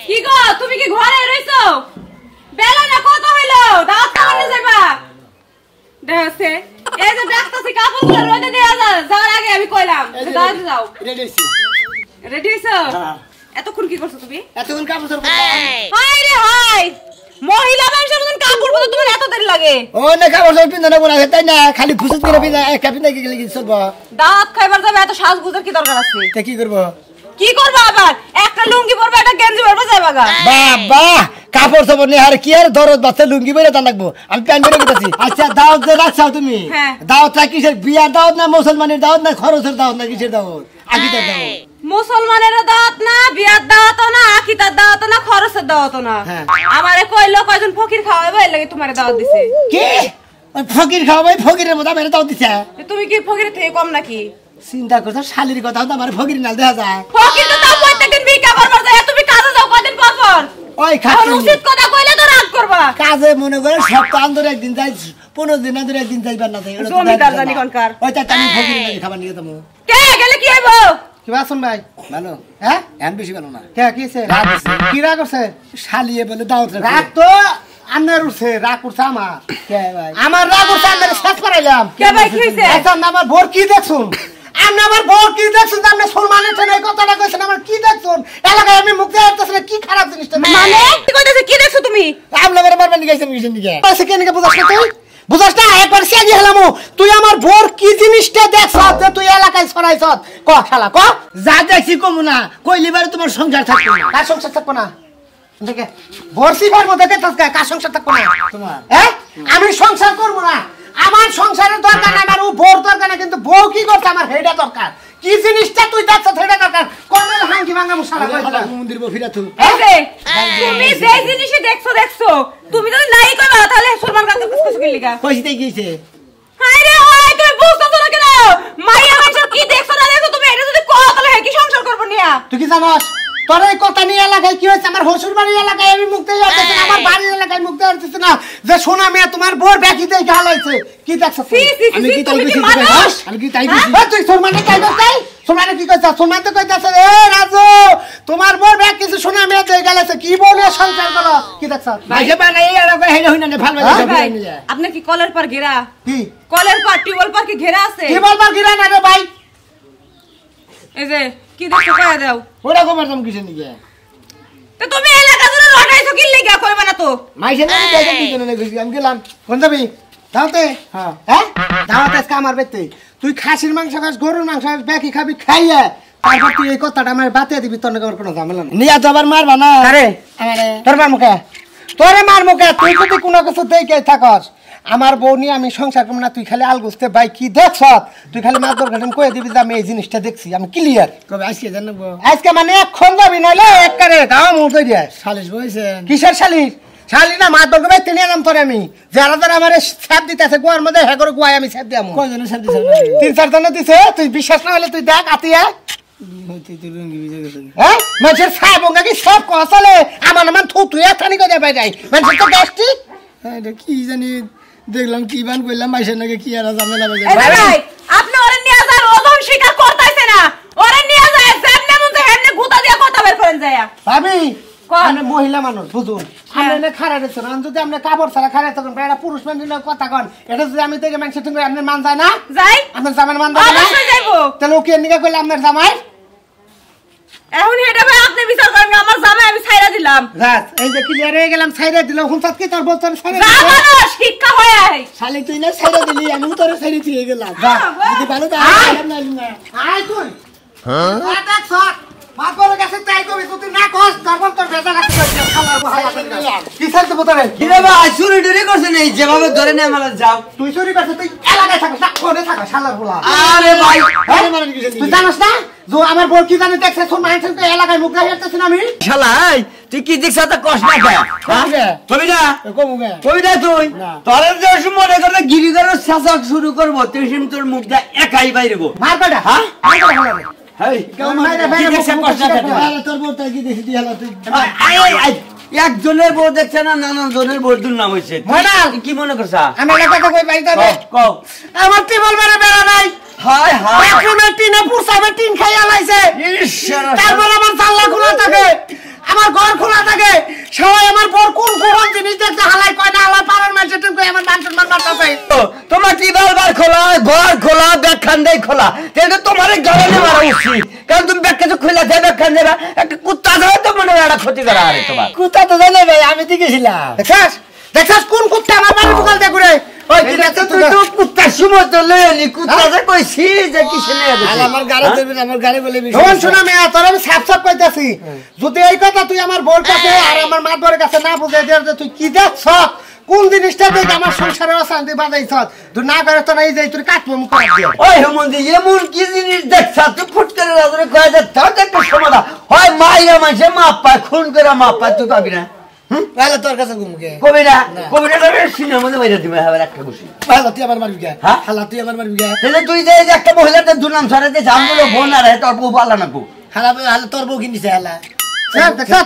কি গো তুমি কি ঘরে রইছো? বেলা না কত হইলো? দাওয়াত খাওয়াতে যাইবা? দেখছে এই যে দেখতাছি কাপড়গুলো রোদে দেয়া যাওয়ার আগে আমি কইলাম দাওয়াতে যাও। রেডি হইছি। রেডি হইছো? হ্যাঁ। এতক্ষণ কি করছো তুমি? এতক্ষণ কাপড় চোপড় হাই রে হাই, মহিলা মানুষের মতন কাপড় পরতে তোমার এত দেরি লাগে? ও না কাপড় চোপড় পিন্ধা না বলা তাই না, খালি ফুসুত করে পিন্ধা একটা পিন্ধা গেলে কি চলবো? দাওয়াত খাইবার যাবে এত সাজগুজের কি দরকার আছে? তা কি করবো? কি করবা আবার? একটা লুঙ্গি পরবে একটা গেঞ্জি পরবে যাইবা গা। বাবা কাপড় চোপড় নিয়ে আর কি আর দরদ বাচ্চা লুঙ্গি বেড়ে তা লাগবো, আমি প্যান্ট বেড়ে গেছি। আচ্ছা দাওয়াত যে রাখছাও তুমি, হ্যাঁ। দাওয়াতটা কিসের? বিয়ার দাওয়াত না মুসলমানের দাওয়াত না খরচের দাওয়াত না কিসের দাওয়াত? আকিদার দাওয়াত? মুসলমানের দাওয়াত না, বিয়ার দাওয়াত না, আকিদার দাওয়াত না, খরচের দাওয়াত না। হ্যাঁ। আমারে কইলো কয়জন ফকির খাওয়াইবো এর লাগি তোমারে দাওয়াত দিছে। কি ওই ফকির খাওয়াই ফকিরের মতো মেরে দাওয়াত দিছে? তুমি কি ফকিরের থেকে কম নাকি? চিন্তা করছো শালির কথা তো আমার ফকির নাল দেখা যায়। ফকির তো তাও প্রত্যেকদিন ভিক্ষা করবার যায়, তুমি কাজে যাও কয়দিন পর পর। ওই আর খাচ্ছি উচিত কথা কইলে তো রাগ করবা। কাজে মনে করে সপ্তাহ ধরে একদিন যাই, 15 দিন ধরে একদিন যাইবার না যাই। জমিদার জানি কোনকার। ওই তাই আমি ফকির নাকি খাবার নিয়ে যাবো। কে গেলে কি হইবো? কি বাসন ভাই? ভালো হ্যাঁ এমন বেশি ভালো না। কে কিছে? রাগ হইছে। কি রাগ করছে? শালিয়ে বলে দাওয়াত রাখছে। রাগ তো আন্নার উঠছে, রাগ করছে আমার। কে ভাই? আমার রাগ করছে, আন্নার শেষ করাইলাম। কে ভাই কি হইছে? আচ্ছা আমার বোর কি দেখছুন? আপনি আমার বোর কি দেখছুন? আপনি সম্মানের ঠেনে কথাটা কইছেন, আমার কি দেখছুন? এলাকায় আমি মুখ দিয়ে আসতেছি না, কি খারাপ জিনিসটা? মানে কি কইতাছে? কি দেখছো তুমি? আপনি আমার মারবেন গেছেন কিসের দিকে? আচ্ছা কেন কে বুঝাস না তুই? বুঝাস না? একবার সিয়াজি হলামু। তুই আমার বোর কি জিনিসটা দেখছস যে তুই এলাকায় ছড়াইছস? ক শালা ক। যা দেখছি কমু না, কইলিবারে তোমার সংসার থাকবে না। কার সংসার থাকবো না? দেখে বর্ষিবার মধ্যে দেখছস কার সংসার থাকবো না? তোমার। হ্যাঁ আমি সংসার করবো না, আমার সংসারের দরকার না, আমার ও বউর দরকার না, কিন্তু বউ কি করছে আমার হেডা দরকার। কি জিনিসটা তুই দেখছস হেডা দরকার। কর্নেল হাঙ্কি ভাঙা মুশালা কইলা মন্দির বফিরা তু। এই যে তুমি যে জিনিসই দেখছো তুমি যদি নাই কইবা তাহলে সুলমান কাকা কিছু কি লিগা? কইতে গিয়েছে। হাই রে হাই, তুমি বুঝতাছ না কেন? মাইয়া মানুষের কি দেখছো না দেখছো তুমি এটা যদি কও তাহলে কি সংসার করব নিয়া? তুই কি জানাস? তোর এই কথা নিয়ে এলাকায় কি হয়েছে? আমার হসুর বাড়ির এলাকায় আমি মুক্তি যাচ্ছি না, আমার বাড়ির এলাকায় মুক্তি যাচ্ছি না, যে শোনা মেয়ে তোমার বোর ব্যাকি দিয়ে গালাইছে। কি দেখছস? আমি কি তাই তুমি কি কইছি? মানুষ? আমি কি তাই কইছি? তুই সুলমানে তাই বলছিস? সুলমানে কি কইছস? সুলমান তো কইতাছে এ রাজু তোমার বোর ব্যাগ কিছু শোনা মেয়ে দিয়ে গালাইছে, কি বলে সংসার করো? কি দেখছস? ভাইকে বানাই এই এলাকা হেডা হইনা না ভালো ভাই, ভালো। আপনি কি কলের পার ঘেরা? কি কলের পার টিউবওয়েল পার কি ঘেরা আছে? কি বলবার গিরা না রে ভাই? এই যে কি দেখছো কয়া দাও। ওরা কমার দাম কিসের দিকে? তো তুমি এলাকা জুড়ে লটাইছো কি লিগা কইবা না তো? মাইছে না দেখেন দিকে না কইছি আমি গেলাম। কোন যাবি? দাওতে? হ্যাঁ। হ্যাঁ দাওয়াত আজকে আমার বেতে। তুই খাসির মাংস খাস, গরুর মাংস খাস, ব্যাকি খাবি, খাইয়া তারপর তুই এই কথাটা আমার বাতিয়ে দিবি, তোর নাকি আমার কোনো ঝামেলা নেই। নিয়া তো আবার মারবা না। আরে আমারে তোর মার মুখে, তোরে মার মুখে। তুই যদি কোনো কিছু দেখে থাকস আমার বউ নিয়ে আমি সংসার করবো না, তুই খালি আলগুস্তে ভাই কি দেখছ, তুই খালি মাছ দরকার কয়ে দিবি যে আমি এই জিনিসটা দেখছি, আমি ক্লিয়ার। কবে আজকে জানবো? আজকে মানে এক্ষণ যাবি নইলে একবারে গাও মুখে দিয়ে। সালিশ বইছেন? কিসের শালির? শালি না মাছ দরকার ভাই তিনি আনাম তোরে আমি, যারা যারা আমার স্যাপ দিতেছে গোয়ার মধ্যে হ্যাঁ করে গোয়ায় আমি স্যাপ দিয়াম। কয়জনের সাথে দিছেন? 3-4 জনে দিছে, তুই বিশ্বাস না হলে তুই দেখ আতিয়া। হইতে তো রঙ্গি বিজয় গেছে। হ্যাঁ মানুষের সাহেব কি সব কসলে আমার নাম থুতুই থানি করে পাই যাই মানুষের তো গ্যাস্ট্রিক। হ্যাঁ এটা কি জানি দেখলাম কি বান কইলাম মাইছেন নাকি কি আর ঝামেলা বাজে। এই যে ভাই আপনি ওরে নিয়ে যান, ওজন স্বীকার করতেছে না। ওরে নিয়ে যায় যেমনে মন চায় হেমনে গুতা দিয়া কথা বের করেন যায়। ভাবি কোন? আমি মহিলা মানুষ বুঝুন, হ্যাঁ। আমরা খারাপ রেছেন যদি আপনি কাপড় ছাড়া খারাপ থাকেন এটা পুরুষ মানুষের কথা কন, এটা যদি আমি থেকে মানুষের সঙ্গে আপনার মান যায় না, যাই আপনার জামাই মান যায় না, অবশ্যই যাইবো। তাহলে ওকে নিকা করলে আপনার জামাই এখন এটা ভাই আপনি বিচার করেন, আমার জামাই আমি ছাইরা দিলাম। রাত এই যে ক্লিয়ার হয়ে গেলাম, ছাইরা দিলাম হুনসাত কি তোর বলতেন ছাইরা জামানো শিক্ষা হয় আই। শালি তুই না ছেড়ে দিলি আমি তোরে ছেড়ে দিয়ে গেলাম। যদি ভালো তো আয়। আর না না। আয় তুই হ্যাঁ দেখ সর মাত বড় গেছে তাই কবি তুই না কস তারপর তোর ভেজা লাগতে কইছিস খালার বহালা কি ছাড়তে বতরে কি রে ভাই চুরি টুরি করছেন এই যেভাবে ধরে নিয়ে মারা যাও। তুই চুরি করছিস, তুই এলাকায় থাকিস না কোনে থাকা শালার বলা। আরে ভাই হ্যাঁ? তুই জানিস না যে আমার বউ কি জানি দেখছে তোর মানুষের তো এলাকায় মুখ দেখাই যাচ্ছে না আমি। শালাই তুই কি দেখছ তা কষ্ট না কবি না কমুগে কবি না তুই না। তোর যে মনে করে গিরিধরের শাসক শুরু করবো তুই সিম তোর মুখটা একাই বাইরেবো। মার কাটা হ্যাঁ? মার কাটা হলারে হেই কেমন মাইরে কি বাইরে দেখছেন মুখ কষ্ট মুখ না আরে তোর বউটা কি দেখি তুই হলো তুই। একজনের বউ দেখছে না নানান জনের বউর নাম হয়েছে ময়নাল। কি মনে করছা? আমি এলাকাতে কই পাই যাবে কও আমার টিবল মারে বেড়া নাই হায় হায় বাথরুমে টিনে পুরসাবে টিন খাই আলাইছে ঈশ্বর তারপর আমার জানলা খোলা থাকে আমার ঘর খোলা চাচাই তোমার টিবার বার খোলা ঘর খোলা ব্যাখ্যান দেয় খোলা তাহলে তোমার গাড়ি মারা উচিত কারণ তুমি ব্যাখ্যা তো খোলা দেয় ব্যাখ্যান দেবা একটা কুত্তা ধরে তো মনে হয় একটা ক্ষতি করা আরে তোমার কুত্তা তো জানে ভাই আমি তো গেছিলাম দেখছাস কোন কুত্তা আমার বাড়ি ঢুকাল দে করে ওই কি দেখছ তুই তো কুত্তা সুমো তো লেনি কুত্তা যে কইছি যে কি শুনে আর আমার গাড়ি ধরবি না, আমার গাড়ি বলে শোন শোনা মেয়া তোর আমি সাফ সাফ কইতাছি যদি এই কথা তুই আমার বোর কাছে আর আমার মাতবরের কাছে না বুঝাই দে যে তুই কি দেখছ কোন জিনিসটা দেখে আমার সংসারে অশান্তি বাজাইছ তুই না করে তো নাই যাই তুই কাটবো মুখ করে দিয়ে ওই হেমন্দি এমন কি জিনিস দেখছা তুই ফুট করে রাজরে কয়ে যে তাও একটা সমাধান হয় মাইরা মাঝে মাপ পায় খুন করে মাপ পায় তুই পাবি না তাহলে তোর কাছে ঘুমকে কবিরা সিনেমার মধ্যে বাইরে দিবে হবে একটা খুশি হালা তুই আমার মারবি গে হ্যাঁ? হালা তুই আমার মারবি গে তাহলে তুই যে একটা মহিলাদের দুনাম ছড়াতে জানগুলো বোন আর তোর বউ পাল্লা না বউ হালা হালা তোর বউ কিনছে হালা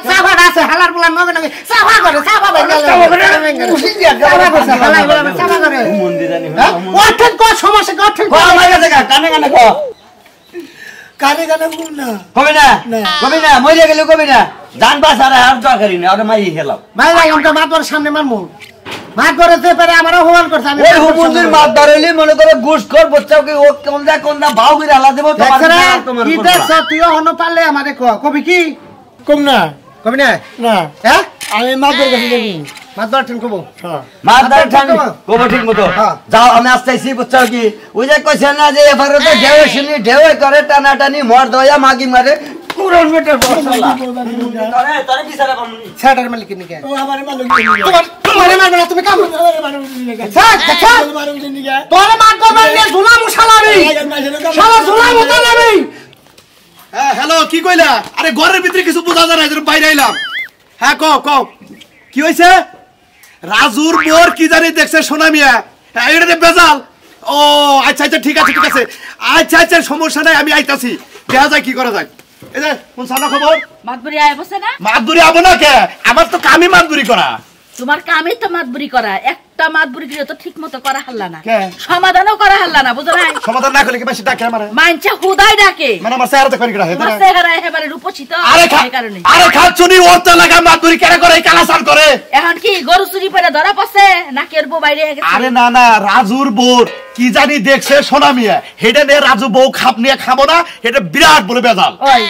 সাফা আছে হালার বলা নগে নগে সাফা করে সাফা করে সাফা করে মন্দির জানি ওঠেন কো সমস্যা ওঠেন আমার কাছে কানে কানে কো কানে কানে ঘুম না কবি না মরে গেলে কবি না জান বাস আর আর দরকারি না ওটা মাই খেলাম ভাই ভাই আমরা মাতবরের সামনে মারমু মাতবরেতে পারে আমারও অপমান করছে আমি ওই হুমন্দির মাত ধরলি মনে করে ঘুষ কর বচ্চাও কি ও কোন দা ভাও করে আলা দেব তোমার কি দেখছ তুইও হন পারলে আমারে কবি কি কম না কবি না না হ্যাঁ আমি মাদুর কাছে যাবি মাতবর ঠেন কবো মাত ধর ঠান কবো ঠিক মতো যাও আমি আসতেছি বচ্চাও কি ওই যে কইছে না যে এবারে তো ঢেউ শুনি ঢেউ করে টানা টানি মর দয়া মাগি মারে পুরন মিটার বসলা আরে তোরে বিচারা কমনি ছাড়ার মালিক নিকে ও আমার মালুম তোমারে মারবে না তুমি কাম ছাড় ছাড় তোরে মাতবর মারলে ঝুলা মুশালাবি শালা ঝুলা মুশালাবি হ্যাঁ হ্যালো কি কইলা আরে ঘরের ভিতরে কিছু বোঝা যায় না এজন্য বাইরে আইলাম হ্যাঁ কও কি হইছে রাজুর বোর কি জানি দেখছে সোনা মিয়া হ্যাঁ এটা বেজাল ও আচ্ছা ঠিক আছে আচ্ছা সমস্যা নাই আমি আইতাছি দেখা যায় কি করা যায় এই যে কোন সানা খবর মাতবুরি আয় বসে না মাতবুরি আবো না কে আমার তো কামই মাতবুরি করা তোমার কামই তো মাতবুরি করা একটা মাতবুরি দিলে তো ঠিক মতো করা হাল্লা না কে? সমাধানও করা হাল্লা না বুঝো না সমাধান না করলে কি বেশি ডাকে আমার মানছে হুদাই ডাকে মানে আমার চেহারাতে করি করা তোমার চেহারা একেবারে রূপসী তো এই কারণে আরে খাচ্ছুনি ওর তো লাগা মাতবুরি কেন করে কালাসান করে এখন কি গরু চুরি করে ধরা পড়ছে নাকি এর বউ বাইরে গেছে আরে না রাজুর বোর কি জানি দেখছে সোনা মিয়া হেডে নিয়ে রাজু বউ খাপ নিয়ে খাবো না এটা বিরাট বলে বেজাল ওই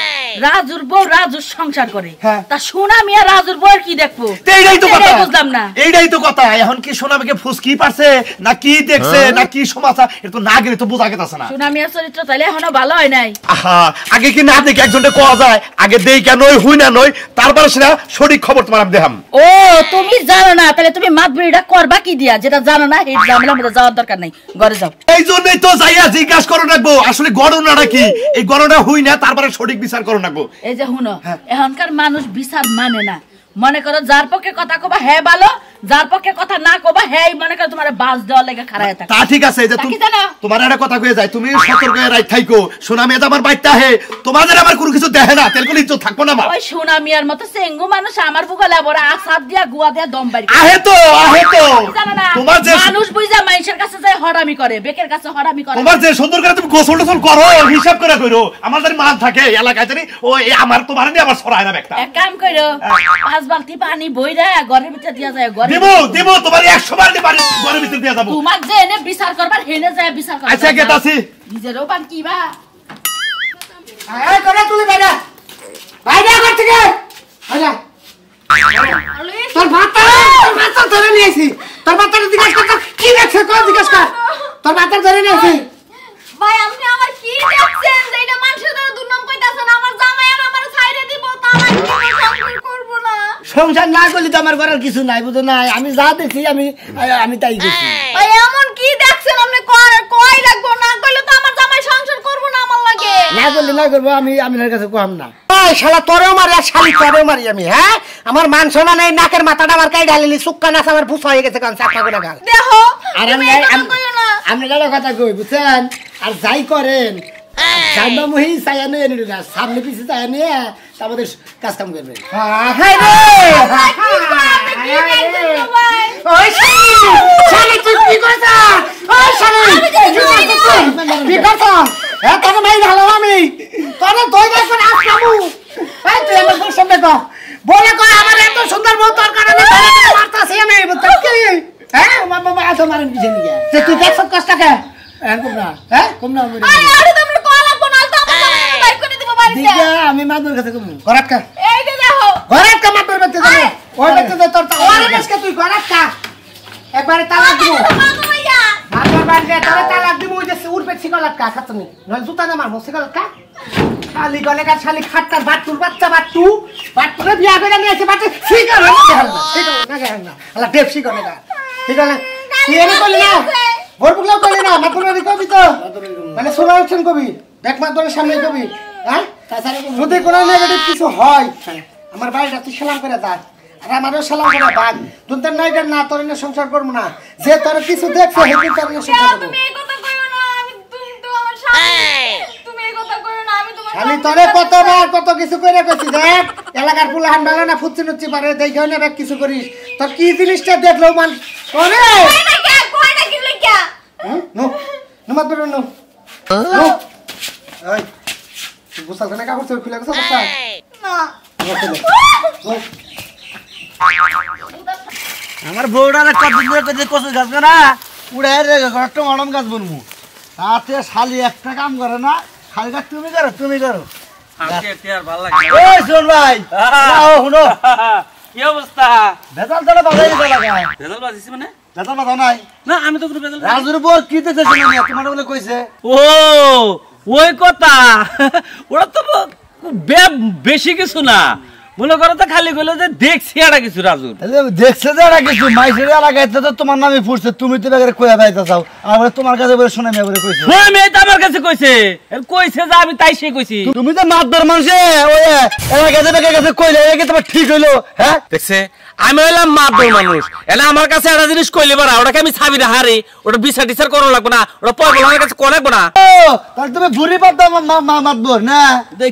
রাজুর বউ রাজুর সংসার করে হ্যাঁ। তা সোনা মিয়া রাজুর বউ কি দেখবো এইটাই তো কথা বুঝলাম না এইটাই তো কথা এখন কি সোনা মিয়াকে ফুসকি পারছে না কি দেখছে না কি সমাচার এটা তো না গেলে তো বোঝা গেছে না সোনা মিয়ার চরিত্র তাইলে এখনো ভালো হয় নাই আহা আগে কি না দেখে একজনকে কোয়া যায় আগে দেই কেন হই না নই তারপরে সেটা সঠিক খবর তোমার আমি দেখাম ও তুমি জানো না তাহলে তুমি মাতবুরিটা করবা কি দিয়া যেটা জানো না এই ঝামেলার মধ্যে যাওয়ার দরকার নাই ঘরে যাও এই জন্যই তো যাইয়া জিজ্ঞাসা করো রাখবো আসলে গণনাটা কি এই গণনা হই না তারপরে সঠিক বিচার করো রাখবো এই যে হুনো এখনকার মানুষ বিচার মানে না মনে করো যার পক্ষে কথা কবা হ্যাঁ ভালো যার পক্ষে কথা না কবা হ্যাঁ মনে করো তোমার বাস দেওয়ার লেগে খাড়ায় থাকে তা ঠিক আছে যে তা কি জানো? তোমার একটা কথা কয়ে যায় তুমি সতর্ক হয়ে রাইট থাইকো সোনা মেয়ে আমার বাইতে আহে তোমাদের আমার কোনো কিছু দেখে না তেল কোনো ইজ্জত থাকবো না আমার ওই সোনা মিয়ার মতো চেঙ্গু মানুষ আমার বুকলে বড় আসাদ দিয়া গুয়া দিয়া দম বাড়ি আহে তো জানো না তোমার যে মানুষ বুঝা মানুষের কাছে যায় হরামি করে বেকের কাছে হরামি করে তোমার যে সুন্দর করে তুমি গোসল টোসল করো হিসাব করে কইরো আমাদের মান থাকে এলাকায় জানি ও আমার তোমার নিয়ে আমার সরায় না একটা এক কাম কইরো 5 বালতি পানি বইরা ঘরের ভিতর দিয়া যায় ঘরে দিব তোমার 100 বার পানি ঘরের ভিতর দিয়ে যাবো তোমার যে এনে বিচার করবার হেনে যায় বিচার করবার আচ্ছা গেতাছি নিজেরও বান কি বা এই করে তুই বাইরে ঘর থেকে আচ্ছা তোর ভাত ধরে নিয়েছি তোর ভাত জিজ্ঞাসা কর কি দেখছে কর জিজ্ঞাসা কর তোর ভাত ধরে নিয়েছি ভাই আপনি আমার কি দেখছেন যে এটা মানুষের দ্বারা দুর্নাম কইতাছেন আমার জামাই আর আমার ছাইরে দিব তা আমি সংসার করব না সংসার না করলে তো আমার ঘরের কিছু নাই বুঝো না আমি যা দেখছি আমি তাই দেখছি ভাই এমন কি দেখছেন আপনি কই লাগবো না কইলে তো আমার জামাই সংসার করব না আমার লাগে না করলে না করবো আমি আমিনের কাছে কম না ওই শালা তোরেও মারি আর শালি তোরেও মারি আমি হ্যাঁ আমার মান সম্মান এই নাকের মাথাটা আমার কাই ঢালিলি সুক্কা নাচ আমার ভুসা হয়ে গেছে কারণ চাকরা করে গাল দেখো আর তুমি এটা কইও না আমি একটা কথা কই বুঝছেন আর যাই করেন জানবা মহি চাইয়া নিয়ে নিল না সামনে পিছিয়ে চাইয়া নিয়ে আমাদের কাজ কাম করবে হাই রে আপনি কি দেখছেন ভাই ওই শালি তুই কি করছ ওই শালি কি করছ হ্যাঁ তোকে মাই ঢালো আমি তোরে দই গাছ করে আস কামু এই তুই আমার বল সামনে কর বলে কয় আমার এত সুন্দর বউ তোর কারণে মারতাছি আমি বুঝছিস কি হ্যাঁ বাবা এত মারেন কিসে নিয়ে যে তুই দেখছ কষ্ট কে এখন কম না হ্যাঁ কম না আমি আরে আরে তুমি কল লাগবো না তো আমার বাইক করে দিব বাড়িতে দিগা আমি মাদুর কাছে কম ঘরাত কা এই যে দেখো ঘরাত কা মাতর বেতে দে ওই বেতে দে তোর ওরে দেশকে তুই ঘরাত কা একবারে তালাক দিব বাবা ভাইয়া মাতর বাড়িতে তোরে তালাক দিব ওই যে উড়বে সিগলাত কা খাতনি নয় জুতা না মারমু সিগলাত কা খালি গলে কা খালি খাট্টার বাটুর বাচ্চা বাটুরে বিয়া করে নিয়েছে বাটু সিগল না গে না আলা দেব সিগল না সিগল তুই এনে কইলি না ভরপুকলাও কইলি না মাতর কবি তো মানে সোনা উঠছেন কবি দেখ মাতরের সামনে কবি হ্যাঁ তাছাড়া যদি কোনো নেগেটিভ কিছু হয় আমার বাড়িটা তুই সালাম করে যা আর আমারও সালাম করে বাদ তুই তোর নাইটা না তোর এনে সংসার করবো না যে তোর কিছু দেখছে হেতু তোর এনে সংসার করবো তুমি এই কথা কইও না আমি তুমি তো আমার স্বামী তুমি এই কথা কইও না আমি তোমার খালি তোরে কতবার কত কিছু করে কইছি দেখ এলাকার পুলা হান্ডালে না ফুচি নুচি পারে দেখেও না দেখ কিছু করিস তোর কি জিনিসটা দেখলো মান ওরে কই না কি লাগিয়া নো নমাত বেরো নো নো এই তুই বুঝছ না কাপড় চোর খুলে গেছে বস্তা না আমার বউডারে কতদিন ধরে কইতে কচু গাছ না উড়াই রে একটা অনম গাছ বনমু তাতে শালি একটা কাম করে না খালি কাজ তুমি করো আমাকে টিয়ার ভালো লাগে ওই শোন ভাই নাও শুনো কি অবস্থা বেতাল তোরা বাজাই দিতে লাগায় রেজাল্ট বাজিস মানে বেতাল বাজাও নাই না আমি তো কোনো রেজাল্ট রাজুর বউ কি দেখছে শুনি তোমার বলে কইছে ও ওই কথা ওরা তো বেশি কিছু না মনে করো তো খালি কইলো যে দেখছি এটা কিছু রাজুর দেখছে যে এরা কিছু মাইসের এলাকায় তো তোমার নামে ফুটছে তুমি তো বেগারে কইয়া যাইতে চাও আর তোমার কাছে বলে শোনা মেয়ে বলে কইছে ওই মেয়ে তো আমার কাছে কইছে কইছে যে আমি তাই সে কইছি তুমি তো মাতবার মানুষে ওই এলাকাতে বেগার কাছে কইলে একে তোমার ঠিক হইলো হ্যাঁ দেখছে আমি হইলাম মাতবর মানুষ এলা আমার কাছে একটা জিনিস কইলে পারা ওটাকে আমি ছাবি না হারি ওটা বিচার টিচার করা লাগবে না ওটা পয়সা আমার কাছে কোন লাগবে না ও তাহলে তুমি বুড়ি পাতা মাতবর না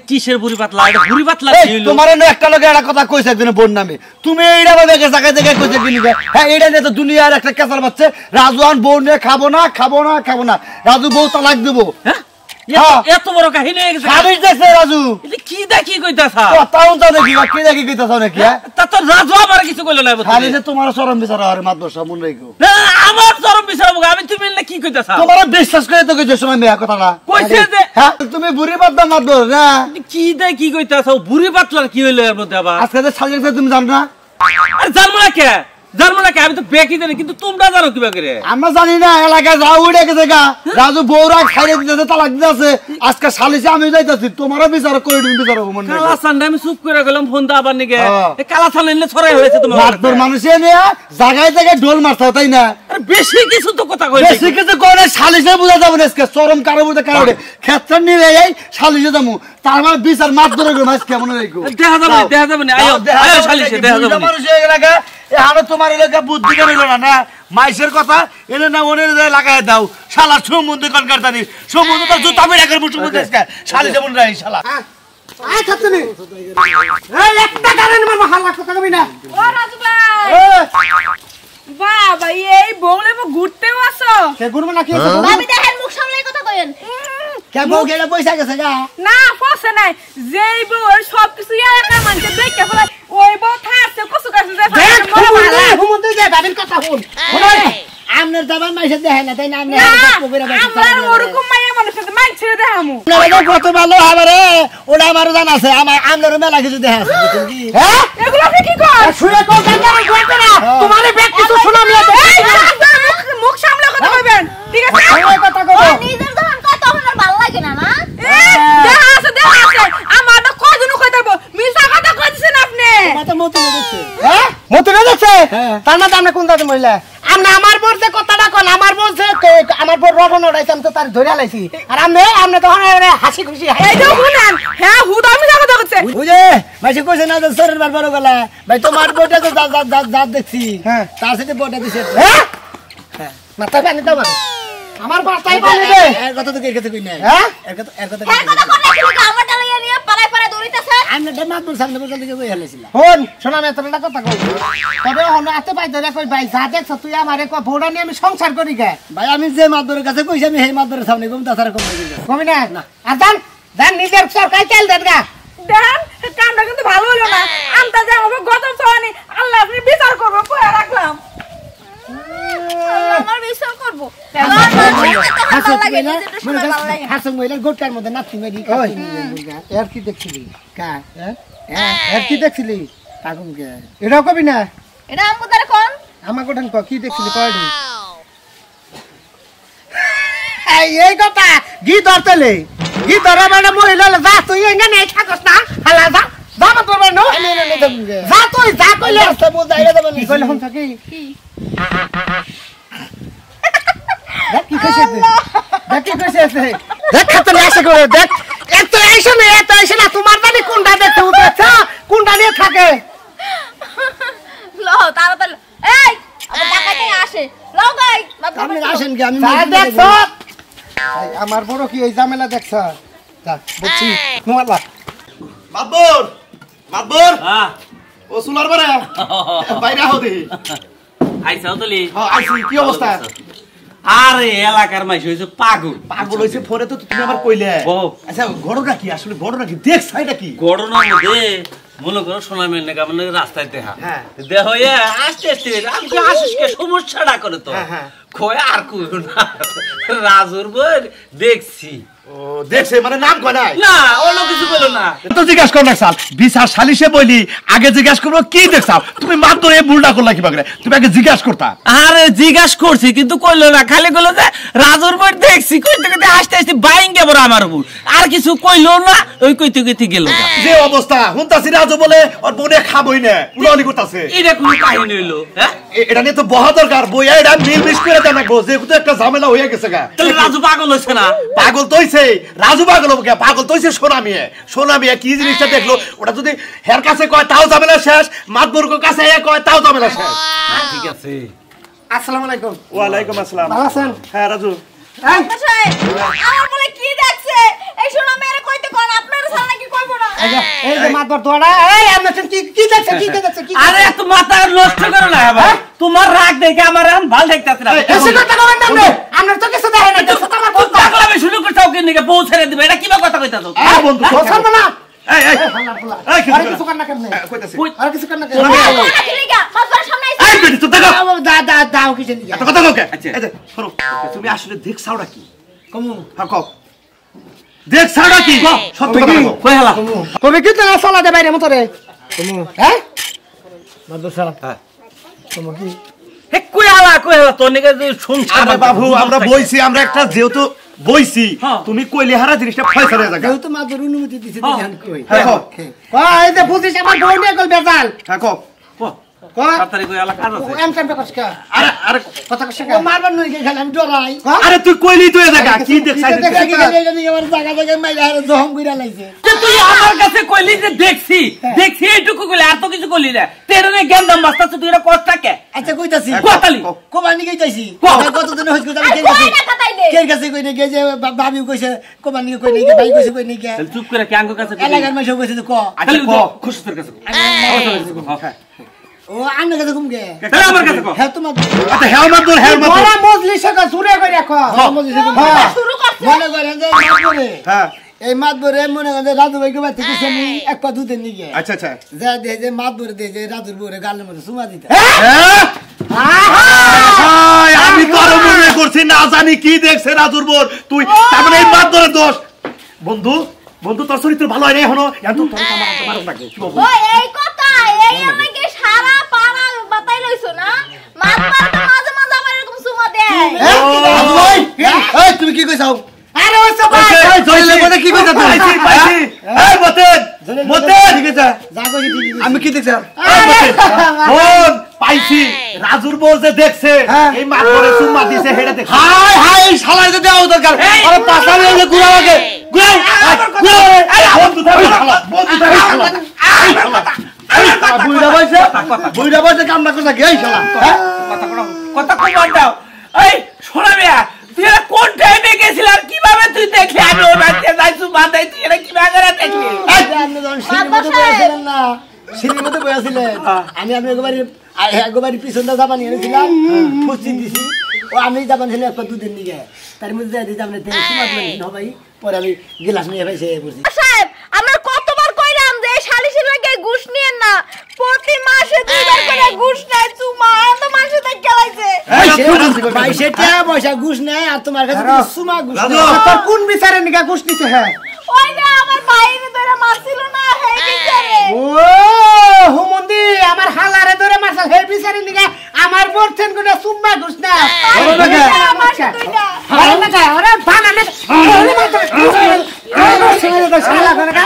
কিসের বুড়ি পাতলা এটা বুড়ি পাতলা এই, কি হইলো তোমার এনে একটা লোক একটা কথা কইছে একদিন বোন নামে তুমি এইটা ভাবে জায়গায় জায়গায় কইছে কি লিখে হ্যাঁ এইটা নিয়ে তো দুনিয়ার একটা কেসার বাচ্চা রাজু আন বউ নিয়ে খাবো না রাজু বউ তালাক দেবো হ্যাঁ হ্যাঁ। এত বড় কাহিনী হয়ে গেছে সাবির দেখছে রাজু এটা কি দেখি কইতাছা তাও তো দেখি বা কি দেখি কইতাছ নাকি হ্যাঁ তা তো রাজু আমার কিছু কইলো না খালি যে তোমার চরম বিচার আর মাতবর সব মনে রাখো না, আমার চরম বিচারব আমি তুমি না কি কইতাছা তোমার বিশ্বাস করে তো কইছো সময় মেয়া কথাটা কইছে যে হ্যাঁ তুমি বুড়ি পাতা মাতবর না কি দেখ কি কইতাছো বুড়ি পাতলার কি হইলো এর মধ্যে আবার আজকে যে সাজিয়ে তুমি জানো না আরে জানবো না কে আমি তো বেকি জানি কিন্তু তোমরা জানো কিবা করে আমরা জানি না এলাকায় যাও উঠে গেছে গা রাজু বউরা খাইয়ে দিতেছে তালাক দিতেছে আজকে সালিসে আমি যাইতেছি তোমারও বিচার করে তুমি বিচার মনে কালা সান্ডা আমি চুপ করে গেলাম ফোন দা আবার নিকে হ্যাঁ। এই কালা সান্ডা নিলে ছড়াই হয়েছে তোমার মাতবর মানুষে নিয়ে জায়গায় জায়গায় ঢোল মারছে তাই না আরে বেশি কিছু তো কথা কইছে বেশি কিছু করে সালিসে বুঝা যাবে না আজকে চরম কারো বুঝে কারো ক্ষেত্র নিয়ে এই সালিসে যাবো তার মানে বিচার মাতবরের গো মাছ কেমন রেখো দেখা যাবে না আয়ো সালিসে দেখা যাবে না মানুষ হয়ে এলাকা এখানে তোমার এলাকা বুদ্ধি করে না মাইসের কথা এনে না ওনে লাগাই দাও শালা সমুদ্র কনকার জানি সমুদ্র তো জুতা বেড়া করে মুঠু মুঠে সালিসে মন রাই শালা আয় খাতনি এই একটা কারণে মারবো হাল্লা কথা কবি না ও রাজু ভাই বাবা এই বউলে ঘুরতেও আসো সে গুরমা না কি হইছে ভাবি দেখেন মুখ সামলাই কথা কইেন কে বউ গেলে পয়সা গেছে গা না ফসে নাই যেই বউ ওর সবকিছু এলাকার মানুষ দেখে ফেলে ওই বউ থাকছে কসু কাছে যে দেখ হুমুন্দে যে বাবির কথা শুন আমনের দাবার মাইসে দেখে না তাই না আমনে আমার ওরকম মাইয়া মানুষের মানছে দেখামু কত ভালো হবে ওটা আমার জানা আছে আমার আমনের মেলা কিছু দেখা আছে বুঝছেন কি হ্যাঁ এগুলো আপনি কি কর শুয়ে কো গান্ডারে গোতে না তোমারে ব্যাগ কিছু শোনামি আছে মুখ সামলে কথা কইবেন ঠিক আছে শুয়ে কথা কও নিজের যখন কয় তখন আর ভালো লাগে না না দেখা আছে আমার তো কয়জন কই দেব মিছা কথা কইছেন আপনি মাথা মতো দেখছে হ্যাঁ মতো না দেখছে হ্যাঁ। তার মানে আমরা কোন দাদা মহিলা আমরা আমার বোর যে কথাটা কোন আমার বলছে আমার বোর রটন ওড়াইছে আমি তো তার ধরে লাইছি আর আমরা তখন হাসি খুশি এই যে শুনেন হ্যাঁ হুদা আমি কথা কইছে বুঝে মাইসে কইছে না যে শরীর বারবার গলা ভাই তোমার বউটা তো দাঁত দেখছি হ্যাঁ। তার সাথে বউটা দিছে হ্যাঁ মাথা পানি দাও আমার বাতাই পানি দে এর কথা তো কে কথা কই নাই হ্যাঁ এর কথা হ্যাঁ কথা কোন নাকি আমার ডালিয়া নিয়ে পালাই দৌড়িতেছে আমরা মাতবর সামনে বসে দিকে কই হেলেছিলাম হন শোনা আমি একটা কথা কই তবে হন আতে পাই ধরে কই ভাই যা দেখছ তুই আমারে কো ভোড়া নিয়ে আমি সংসার করি গে ভাই আমি যে মাতবরের কাছে কইছি আমি সেই মাতবরের সামনে কম তাছাড়া কম কই কমি না আর জান নিজের সরকার চাল দেন গা দেখেন কামটা কিন্তু ভালো হলো না আমটা যে আমার গতম সওয়ানি আল্লাহ আপনি বিচার করবো কইয়া রাখলাম ভালো লাগে না যেটা মনে সময় কর ভালো লাগে হাসং মহিলার গোটকার মধ্যে নাতি মেরি ওই এর কি দেখছিলি কা এর কি দেখছিলি কাকুমকে এটাও কবি না এটা আমগো দ্বারা কোন আমার কোঠান ক কি দেখছিলি কয়ডি এই কথা গীত অর্থলে গীত অর মানে মহিলা যা তুই এনে নেই থাকস না হালা যা যা মত করবে নো যা তুই যা কইলে রাস্তা বুঝাইলে দেবেন কি কইলে হন থাকি কি দেখ কি কইছে দেখ কি কইছে দেখ খাতে আসে করে দেখ এত আইছে না তোমার জানি কোনটা দেখতে উঠেছ কোনটা নিয়ে থাকে লো তাড়াতাড়ি এই আমার ডাকাতে আসে লো গাই আপনি আসেন কি আমি যা দেখছ আমার বড় কি এই ঝামেলা দেখছ যা বুঝছি মোবাইল মাতবর মাতবর হ্যাঁ ও সুলার বারে বাইরে আহো দেখি আইসাও তলি হ্যাঁ আইছি কি অবস্থা আরে এলাকার মাইস হইছে পাগল পাগল হইছে ফোনে তো তুমি আবার কইলে বউ। আচ্ছা ঘটনা কি আসলে ঘটনা কি দেখ সাইডা কি ঘটনার মধ্যে মনে করো সোনামের নাকি আমার নাকি রাস্তায় দেখা হ্যাঁ। দেহ আসতে আসতে আমি কি আশিসকে সমস্যাটা করে তো হ্যাঁ, হ্যাঁ। কয় আর কই না রাজুর বই দেখছি ও দেখছে মানে নাম কয় নাই না অন্য কিছু বলো না তো জিজ্ঞাসা করো না সাল বিচার সালিশে বলি আগে জিজ্ঞাসা করবো কি দেখছাও তুমি মাত্র এই ভুলটা করলা কি বাগরে তুমি আগে জিজ্ঞাসা করতা আরে জিজ্ঞাসা করছি কিন্তু কইলো না খালি কইলো যে রাজুর বই দেখছি কইতে কইতে আসতে আসতে বাইঙ্গে বড় আমার বউ আর কিছু কইলো না ওই কইতে কইতে গেল যে অবস্থা হুনতাছি রাজু বলে ওর বোনে খাবই না উলালি করতাছে এটা কোন কাহিনী হইলো হ্যাঁ এটা নিয়ে তো বহা দরকার বই এটা মিল মিস করে দেন রাখবো যেহেতু একটা ঝামেলা হয়ে গেছে গা তাহলে রাজু পাগল হইছে না পাগল তো হইছে রাজু পাগল হবে কে? পাগল তো হইছে সোনামিয়া কি জিনিসটা দেখলো ওটা যদি হের কাছে কয় তাও ঝামেলা শেষ মাতবুরকে কাছে কয় তাও ঝামেলা শেষ ঠিক আছে আসসালামু আলাইকুম ওয়ালাইকুম আসসালাম ভালো আছেন হ্যাঁ রাজু এই মশাই আমার বলে কি দেখছে এই শোনা মেরে কইতে কোন আপনার সারা নাকি কইবো না এই যে মাতবর তোড়া এই আমরা কি কি দেখছ কি দেখছ কি আরে এত মাথা নষ্ট করো না আবার তোমার রাগ দেখে আমার এখন ভাল দেখতাছে না এসে কথা কবেন না আপনি আমরা তো কিছু দেখে না কিছু তোমার বলতো পাগলামি শুরু করছাও কি নিকে বউ ছেড়ে দিবে এটা কিবা কথা কইতাছো হ্যাঁ বন্ধু বলছ না এই এই এই আর কিছু কর না কেন কইতাছি আর কিছু কর না কেন নাকি লিগা মাতবার সামনে আইছে এই বেটি তো দেখো দাও কিছু নিয়ে এত কথা কও আচ্ছা এই যে শোনো তুমি আসলে দেখছাওটা কি কমু হ্যাঁ কও দেখছাওটা কি সত্য কথা কও কই হালা কবে কি তো চলা দে বাইরে মতরে কমু হ্যাঁ মাদ্রাসা কমু কি হে কই হালা তোর নিকে যে শুনছ আরে বাবু আমরা বইছি আমরা একটা যেহেতু বইছি হ্যাঁ। তুমি কইলে হারা জিনিসটা ফয়সালা হয়ে যাবে যেহেতু মাদুর অনুমতি দিছে ধ্যান কই হ্যাঁ কও এই যে বুঝিস আমার বউ নিয়ে গল বেজাল হ্যাঁ কও কর তাড়াতাড়ি কই হালা কাজ আছে এম টাইম কষ্ট আরে আরে কথা কষ্ট ও মারবার নই গেল আমি ডরাই আরে তুই কইলি তুই এই জায়গা কি দেখছাই দেখা কি এটা নিয়ে আমার জায়গা জায়গা মাইরা আর জহম কইরা লাইছে যে তুই আমার কাছে কইলি যে দেখছি এইটুকু কইলি আর তো কিছু কইলি না তেরনে গেন্দাম বাস্তাছ তুই এটা কষ্ট কে আচ্ছা কইতাছি কথালি কোবানি কইতাছি কও। কতদিন হইছ কই আর আমি কই না কাটাইলে কে কাছে কই নাই যে ভাবি কইছে কোবানি কই নাই ভাই কইছে কই নাই কে তাহলে চুপ করে কে আঙ্গ কাছে এলাকার মাইসব কইছে তো ক খালি খুশির কাছে ও আন্না কাছে ঘুম গে তাহলে আমার কাছে কও হ্যাঁ তোমার আচ্ছা হেলমেট দূর হেলমেট বড় মজলিসে কা জুরে করে রাখো শুরু করছে মনে করেন যে মাতবরে হ্যাঁ এই মাতবরে মনে করেন যে রাজু ভাইকে বাড়ি থেকে আমি এক পা দুধের নিয়ে আচ্ছা আচ্ছা যা দে যে মাতবরে দে যে রাজুর বউরে গালের মধ্যে চুমা দিতে হাই আমি তো আরো মনে করছি না জানি কি দেখছে রাজুর বোর তুই তার মানে এই বাদ ধরে দোষ বন্ধু বন্ধু তোর চরিত্র ভালো হয় না এখনো এখন তোর আমার লাগে কি বলবো ওই এই কথা এই আমাকে সারা পাড়া বাতাই লইছো না মাতবার তো মাঝে মাঝে আমার এরকম সুমা দেয় এই তুমি কি কইছাও আরে ওই সব জইলে বলে কি কইছা তুই পাইছি পাইছি এই মতেন মতেন ঠিক আছে যা কইছি ঠিক আমি কি দেখছি ফোন পাইছি রাজুর বউ যে দেখছে এই মাছ করে চুম্মা দিছে হেডা দেখ হাই হাই শালা এটা দেও দরকার আরে পাছা নিয়ে ঘুরা লাগে ঘুরাও এই বন্ধু থাকবে শালা বন্ধু থাকবে শালা বুইড়া বসে কামনা করছা কি এই শালা কথা কই দাও এই শোনা মিয়া তুই এটা কোন টাইমে গেছিস আর কিভাবে তুই দেখলি আমি ওই বাড়িতে যাইছু বাঁধাই তুই এটা কিভাবে করে দেখলি আপনি যখন সিঁড়ির মধ্যে বসেছিলেন না সিঁড়ির মধ্যে বসেছিলেন আমি একবারই পিছনটা জামা নিয়ে এনেছিলাম ফুচি দিছি ও আমি জামা ছিল এক দুদিন নিয়ে তার মধ্যে যাই দিতে আমরা সুমাত ভাই পরে আমি গিলাস নিয়ে ভাই সে বসি সাহেব আমরা কতবার কইলাম যে শালিশের লাগে ঘুষ নিয়েন না প্রতি মাসে দুইবার করে ঘুষ নেয় চুমা এত মাসে তাই গেলাইছে বাইশে টাকা পয়সা ঘুষ নেয় আর তোমার কাছে সুমা ঘুষ রাজু। নেয়। তোর কোন বিচারে নিকা ঘুষ নিতে হ্যাঁ ওই যে আমার বাইরে ধরে মারছিল না হে বিচারে ও হুমন্দি আমার হালারে ধরে মারছাল হে বিচারে নিকা আমার বলছেন কোটা সুম্মা ঘুষ না আমার দুইটা আরে না কা আরে বানানে আরে মারতে শালা করে কা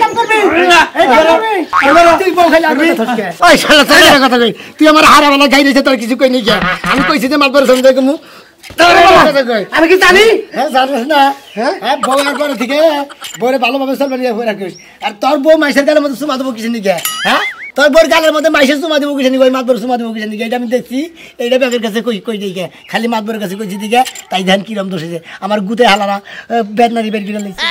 কাম করবি তুই বউ খাইলে আর কথা থসকে। ওই শালা তোর একটা কথা কই, তুই আমার হারাবেলা গাই দিয়েছে তোর কিছু কই নি গিয়া। আমি কইছি যে মাতবার সন্দেহ কমু। তোর কথা কই। আমি কি জানি হ্যাঁ জানিস না? হ্যাঁ বউ একবার থেকে বউরে ভালোভাবে চলবে নিয়ে হয়ে রাখিস। আর তোর বউ মাইসের গালের মধ্যে চুমা দেবো কিছু নিকে। হ্যাঁ তোর বউর গালের মধ্যে মাইসের চুমা দেবো কিছু নিকে, ওই মাতবার চুমা দেবো কিছু নিকে। এটা আমি দেখছি, এইটা ব্যাগের কাছে কই দিকে, খালি মাতবরের কাছে কইছি দিকে, তাই ধ্যান কিরম দোষেছে আমার গুতে হালারা বেদনারি বের কিনে লিখছে।